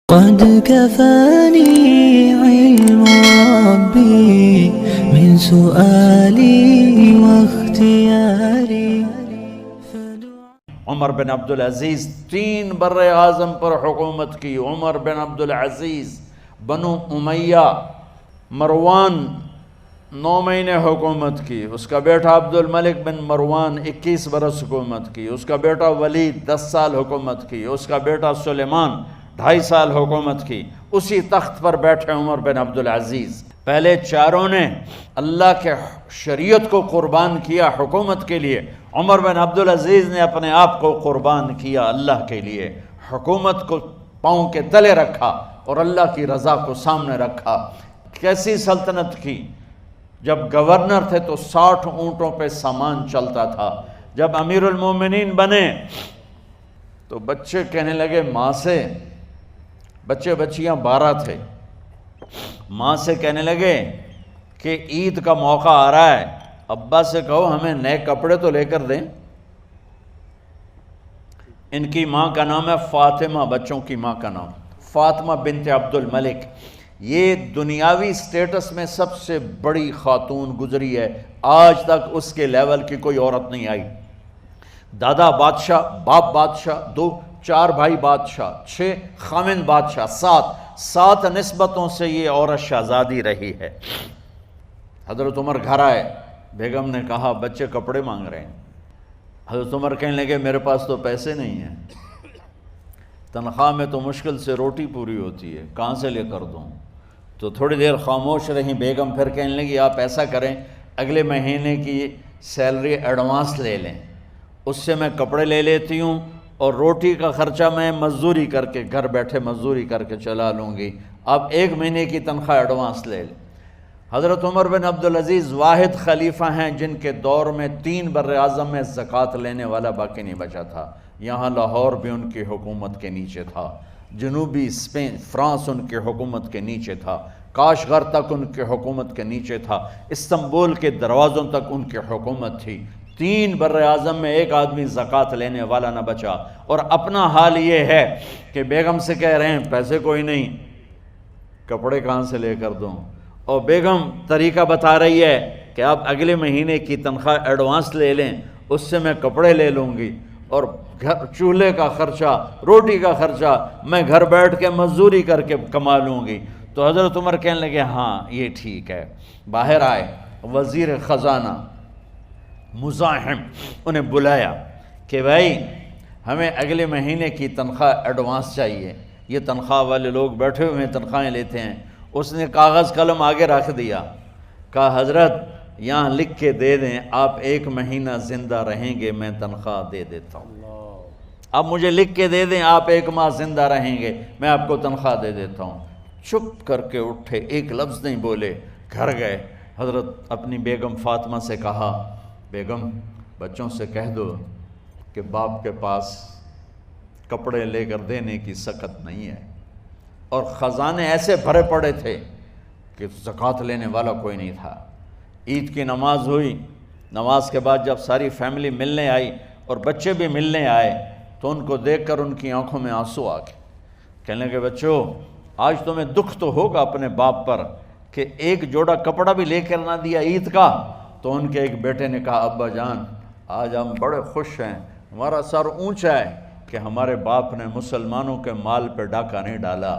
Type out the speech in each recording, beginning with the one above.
قد كفاني علم ربي من سؤالي واختياري. عمر بن عبدالعزیز 3 بر اعظم پر حکومت کی. عمر بن عبدالعزیز، بنو امیہ، مروان 9 مہینے حکومت کی. اس کا بیٹا عبد الملک بن مروان 21 برس حکومت کی. اس کا بیٹا ولید 10 سال حکومت کی. اس کا بیٹا سلیمان 2.5 سال حکومت کی. اسی تخت پر بیٹھے عمر بن عبدالعزیز. پہلے چاروں نے اللہ کے شریعت کو قربان کیا حکومت کے لیے. عمر بن عبدالعزیز نے اپنے آپ کو قربان کیا اللہ کے لیے. حکومت کو پاؤں کے تلے رکھا اور اللہ کی رضا کو سامنے رکھا. کیسی سلطنت کی؟ جب گورنر تھے تو 60 اونٹوں پہ سامان چلتا تھا. جب امیر المومنین بنے تو بچے کہنے لگے ماں سے، بچے بچیاں 12 تھے، ماں سے کہنے لگے کہ عید کا موقع آ رہا ہے، ابا سے کہو ہمیں نئے کپڑے تو لے کر دیں. ان کی ماں کا نام ہے فاطمہ، بچوں کی ماں کا نام فاطمہ بنت عبد الملک. یہ دنیاوی سٹیٹس میں سب سے بڑی خاتون گزری ہے. آج تک اس کے لیول کی کوئی عورت نہیں آئی. دادا بادشاہ، باپ بادشاہ، 4 بھائی بادشاہ، 6 خامند بادشاہ، 7 نسبتوں سے یہ عورت شہزادی رہی ہے. حضرت عمر گھر آئے، بیگم نے کہا بچے کپڑے مانگ رہے ہیں. حضرت عمر کہنے لگے میرے پاس تو پیسے نہیں ہیں، تنخواہ میں تو مشکل سے روٹی پوری ہوتی ہے، کہاں سے لے کر دوں؟ تو تھوڑی دیر خاموش رہیں. بیگم پھر کہنے لگی آپ ایسا کریں، اگلے مہینے کی سیلری ایڈوانس لے لیں، اس سے میں کپڑے لے لیتی ہوں اور روٹی کا خرچہ میں مزدوری کر کے گھر بیٹھے مزدوری کر کے چلا لوں گی. آپ 1 مہینے کی تنخواہ ایڈوانس لے لیں. حضرت عمر بن عبدالعزیز واحد خلیفہ ہیں جن کے دور میں 3 بر اعظم میں زکوٰۃ لینے والا باقی نہیں بچا تھا. یہاں لاہور بھی ان کی حکومت کے نیچے تھا، جنوبی اسپین فرانس ان کے حکومت کے نیچے تھا، کاشغر تک ان کے حکومت کے نیچے تھا، استنبول کے دروازوں تک ان کی حکومت تھی. 3 بر اعظم میں ایک آدمی زکوٰۃ لینے والا نہ بچا. اور اپنا حال یہ ہے کہ بیگم سے کہہ رہے ہیں پیسے کوئی نہیں، کپڑے کہاں سے لے کر دوں؟ اور بیگم طریقہ بتا رہی ہے کہ آپ اگلے مہینے کی تنخواہ ایڈوانس لے لیں، اس سے میں کپڑے لے لوں گی اور چولہے کا خرچہ، روٹی کا خرچہ میں گھر بیٹھ کے مزدوری کر کے کما لوں گی. تو حضرت عمر کہنے لگے ہاں یہ ٹھیک ہے. باہر آئے وزیر خزانہ مزاحم، انہیں بلایا کہ بھائی ہمیں اگلے مہینے کی تنخواہ ایڈوانس چاہیے. یہ تنخواہ والے لوگ بیٹھے ہوئے تنخواہیں لیتے ہیں. اس نے کاغذ قلم آگے رکھ دیا، کہا حضرت یہاں لکھ کے دے دیں آپ 1 مہینہ زندہ رہیں گے میں تنخواہ دے دیتا ہوں. اب مجھے لکھ کے دے دیں آپ 1 ماہ زندہ رہیں گے میں آپ کو تنخواہ دے دیتا ہوں. چپ کر کے اٹھے، ایک لفظ نہیں بولے، گھر گئے. حضرت اپنی بیگم فاطمہ سے کہا بیگم بچوں سے کہہ دو کہ باپ کے پاس کپڑے لے کر دینے کی سخت نہیں ہے. اور خزانے ایسے بھرے پڑے تھے کہ زکوٰۃ لینے والا کوئی نہیں تھا. عید کی نماز ہوئی، نماز کے بعد جب ساری فیملی ملنے آئی اور بچے بھی ملنے آئے تو ان کو دیکھ کر ان کی آنکھوں میں آنسو آ گئے. کہنے لگے بچوں آج تمہیں دکھ تو ہوگا اپنے باپ پر کہ ایک جوڑا کپڑا بھی لے کر نہ دیا عید کا. تو ان کے ایک بیٹے نے کہا ابا جان آج ہم بڑے خوش ہیں، ہمارا سر اونچا ہے کہ ہمارے باپ نے مسلمانوں کے مال پہ ڈاکہ نہیں ڈالا،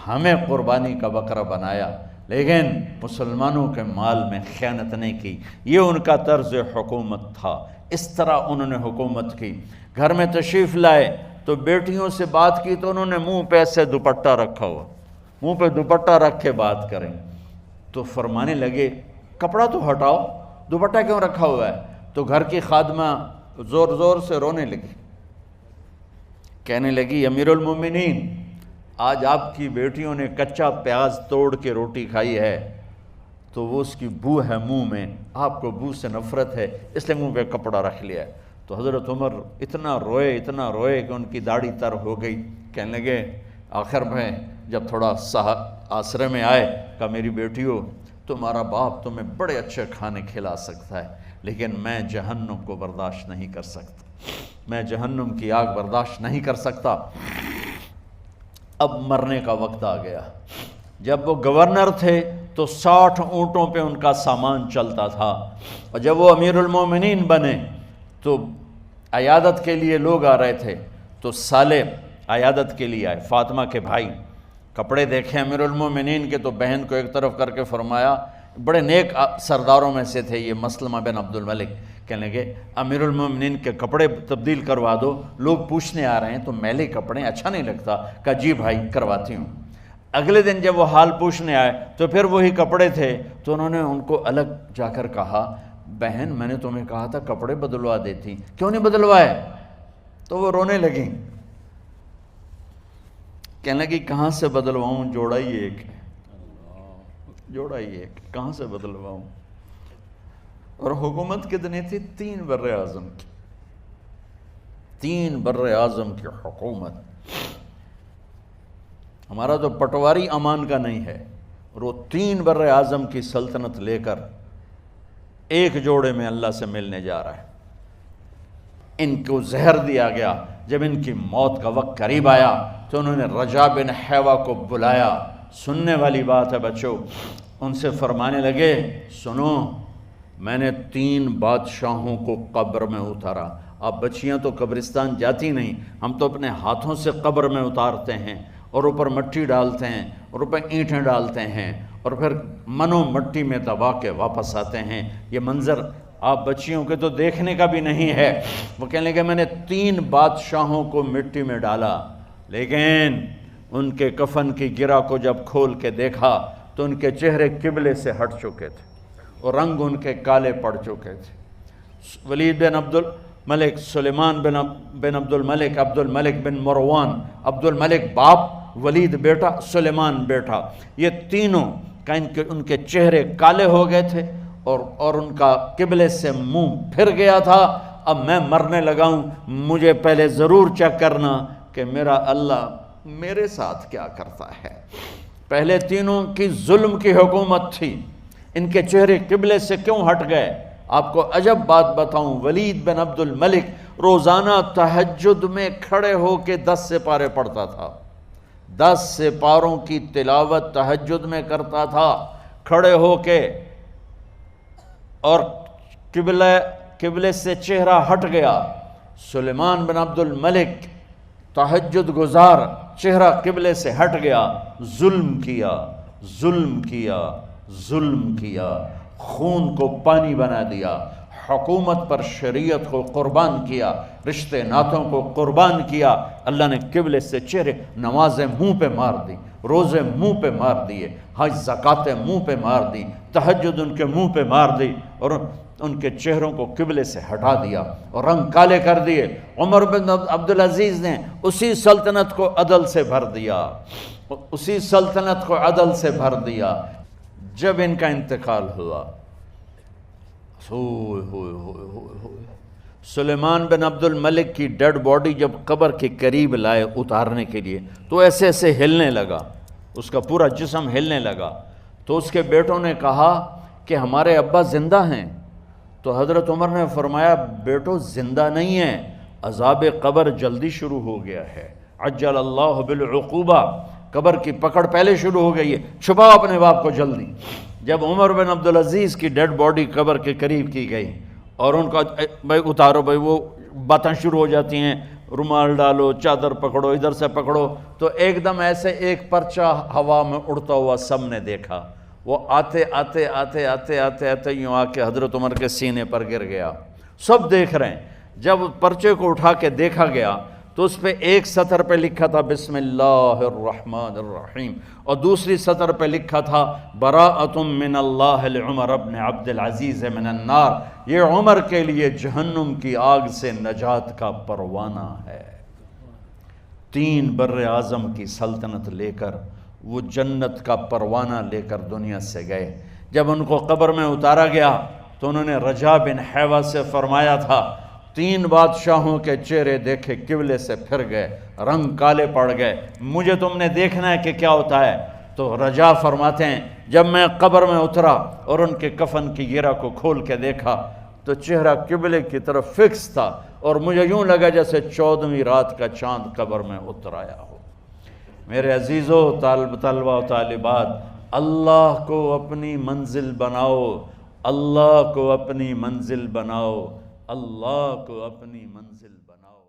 ہمیں قربانی کا بکرا بنایا لیکن مسلمانوں کے مال میں خیانت نہیں کی. یہ ان کا طرز حکومت تھا، اس طرح انہوں نے حکومت کی. گھر میں تشریف لائے تو بیٹیوں سے بات کی تو انہوں نے منہ پہ ایسے دوپٹہ رکھا ہوا، منہ پہ دوپٹہ رکھ کے بات کریں. تو فرمانے لگے کپڑا تو ہٹاؤ، دوپٹہ کیوں رکھا ہوا ہے؟ تو گھر کی خادمہ زور زور سے رونے لگی، کہنے لگی امیر المومنین آج آپ کی بیٹیوں نے کچا پیاز توڑ کے روٹی کھائی ہے تو وہ اس کی بو ہے منہ میں، آپ کو بو سے نفرت ہے اس لیے منہ پہ کپڑا رکھ لیا ہے. تو حضرت عمر اتنا روئے کہ ان کی داڑھی تر ہو گئی. کہنے لگے آخر میں جب تھوڑا آسرے میں آئے کہا میری بیٹیوں تمہارا باپ تمہیں بڑے اچھے کھانے کھلا سکتا ہے لیکن میں جہنم کو برداشت نہیں کر سکتا، میں جہنم کی آگ برداشت نہیں کر سکتا. اب مرنے کا وقت آ گیا۔ جب وہ گورنر تھے تو 60 اونٹوں پہ ان کا سامان چلتا تھا، اور جب وہ امیر المومنین بنے تو عیادت کے لیے لوگ آ رہے تھے، تو سالے عیادت کے لیے آئے، فاطمہ کے بھائی، کپڑے دیکھے امیر المومنین کے، تو بہن کو ایک طرف کر کے فرمایا، بڑے نیک سرداروں میں سے تھے یہ مسلمہ بن عبد الملک، کہنے لگے امیر المومنین کے کپڑے تبدیل کروا دو، لوگ پوچھنے آ رہے ہیں تو میلے کپڑے اچھا نہیں لگتا۔ کہا جی بھائی کرواتی ہوں۔ اگلے دن جب وہ حال پوچھنے آئے تو پھر وہی کپڑے تھے، تو انہوں نے ان کو الگ جا کر کہا، بہن میں نے تمہیں کہا تھا کپڑے بدلوا دیتی، کیوں نہیں بدلوائے؟ تو وہ رونے لگیں، کہنے لگی کہاں سے بدلواؤں، جوڑا ہی ایک ہے، جوڑا ہی ایک، کہاں سے بدلواؤں؟ اور حکومت کتنی تھی؟ 3 بر اعظم کی، 3 بر اعظم کی حکومت۔ ہمارا تو پٹواری امان کا نہیں ہے، اور وہ 3 بر اعظم کی سلطنت لے کر ایک جوڑے میں اللہ سے ملنے جا رہا ہے۔ ان کو زہر دیا گیا۔ جب ان کی موت کا وقت قریب آیا تو انہوں نے رجا بن حیوہ کو بلایا۔ سننے والی بات ہے بچوں، ان سے فرمانے لگے، سنو میں نے 3 بادشاہوں کو قبر میں اتارا۔ اب بچیاں تو قبرستان جاتی نہیں، ہم تو اپنے ہاتھوں سے قبر میں اتارتے ہیں، اور اوپر مٹی ڈالتے ہیں، اور اوپر اینٹیں ڈالتے ہیں، اور پھر منو مٹی میں دبا کے واپس آتے ہیں۔ یہ منظر آپ بچیوں کے تو دیکھنے کا بھی نہیں ہے۔ وہ کہنے لگے میں نے 3 بادشاہوں کو مٹی میں ڈالا، لیکن ان کے کفن کی گرہ کو جب کھول کے دیکھا تو ان کے چہرے قبلے سے ہٹ چکے تھے، اور رنگ ان کے کالے پڑ چکے تھے۔ ولید بن عبد الملک، سلیمان بن عبد الملک، عبد الملک بن مروان، عبد الملک باپ، ولید بیٹا، سلیمان بیٹا، یہ تینوں کا ان کے چہرے کالے ہو گئے تھے، اور ان کا قبلے سے منہ پھر گیا تھا۔ اب میں مرنے لگا ہوں، مجھے پہلے ضرور چیک کرنا کہ میرا اللہ میرے ساتھ کیا کرتا ہے۔ پہلے تینوں کی ظلم کی حکومت تھی، ان کے چہرے قبلے سے کیوں ہٹ گئے؟ آپ کو عجب بات بتاؤں، ولید بن عبد الملک روزانہ تہجد میں کھڑے ہو کے 10 سپارے پڑھتا تھا، 10 سپاروں کی تلاوت تہجد میں کرتا تھا کھڑے ہو کے، اور قبلے سے چہرہ ہٹ گیا۔ سلیمان بن عبد الملک تہجد گزار، چہرہ قبلے سے ہٹ گیا، ظلم کیا، ظلم کیا، ظلم کیا، خون کو پانی بنا دیا، حکومت پر شریعت کو قربان کیا، رشتے ناتوں کو قربان کیا۔ اللہ نے قبلے سے چہرے، نمازیں منہ پہ مار دی، روزے منہ پہ مار دیے، حج زکاتیں منہ پہ مار دی، تہجد ان کے منہ پہ مار دی، اور ان کے چہروں کو قبلے سے ہٹا دیا اور رنگ کالے کر دیے۔ عمر بن عبدالعزیز نے اسی سلطنت کو عدل سے بھر دیا، اسی سلطنت کو عدل سے بھر دیا۔ جب ان کا انتقال ہوا، سلیمان بن عبد الملک کی ڈیڈ باڈی جب قبر کے قریب لائے اتارنے کے لیے تو ایسے ایسے ہلنے لگا، اس کا پورا جسم ہلنے لگا۔ تو اس کے بیٹوں نے کہا کہ ہمارے ابا زندہ ہیں۔ تو حضرت عمر نے فرمایا، بیٹو زندہ نہیں ہیں، عذاب قبر جلدی شروع ہو گیا ہے، عجل اللہ بالعقوبہ، قبر کی پکڑ پہلے شروع ہو گئی ہے، چھپاؤ اپنے باپ کو جلدی۔ جب عمر بن عبدالعزیز کی ڈیڈ باڈی قبر کے قریب کی گئی اور ان کا بھائی اتارو، بھائی وہ باتیں شروع ہو جاتی ہیں، رومال ڈالو، چادر پکڑو، ادھر سے پکڑو، تو ایک دم ایسے ایک پرچہ ہوا میں اڑتا ہوا سب نے دیکھا۔ وہ آتے آتے آتے آتے آتے آتے یوں آ کے حضرت عمر کے سینے پر گر گیا، سب دیکھ رہے ہیں۔ جب پرچے کو اٹھا کے دیکھا گیا تو اس پہ ایک سطر پہ لکھا تھا بسم اللہ الرحمن الرحیم، اور دوسری سطر پہ لکھا تھا براءۃ من اللہ لعمر بن عبد العزیز من النار، یہ عمر کے لیے جہنم کی آگ سے نجات کا پروانہ ہے۔ 3 بر اعظم کی سلطنت لے کر وہ جنت کا پروانہ لے کر دنیا سے گئے۔ جب ان کو قبر میں اتارا گیا تو انہوں نے رجا بن حیوہ سے فرمایا تھا، 3 بادشاہوں کے چہرے دیکھے قبلے سے پھر گئے، رنگ کالے پڑ گئے، مجھے تم نے دیکھنا ہے کہ کیا ہوتا ہے۔ تو رجا فرماتے ہیں جب میں قبر میں اترا اور ان کے کفن کی گرہ کو کھول کے دیکھا تو چہرہ قبلے کی طرف فکس تھا، اور مجھے یوں لگا جیسے 14ویں رات کا چاند قبر میں اتر آیا ہو۔ میرے عزیزو طلبہ و طالبات، اللہ کو اپنی منزل بناؤ، اللہ کو اپنی منزل بناؤ، اللہ کو اپنی منزل بناؤ۔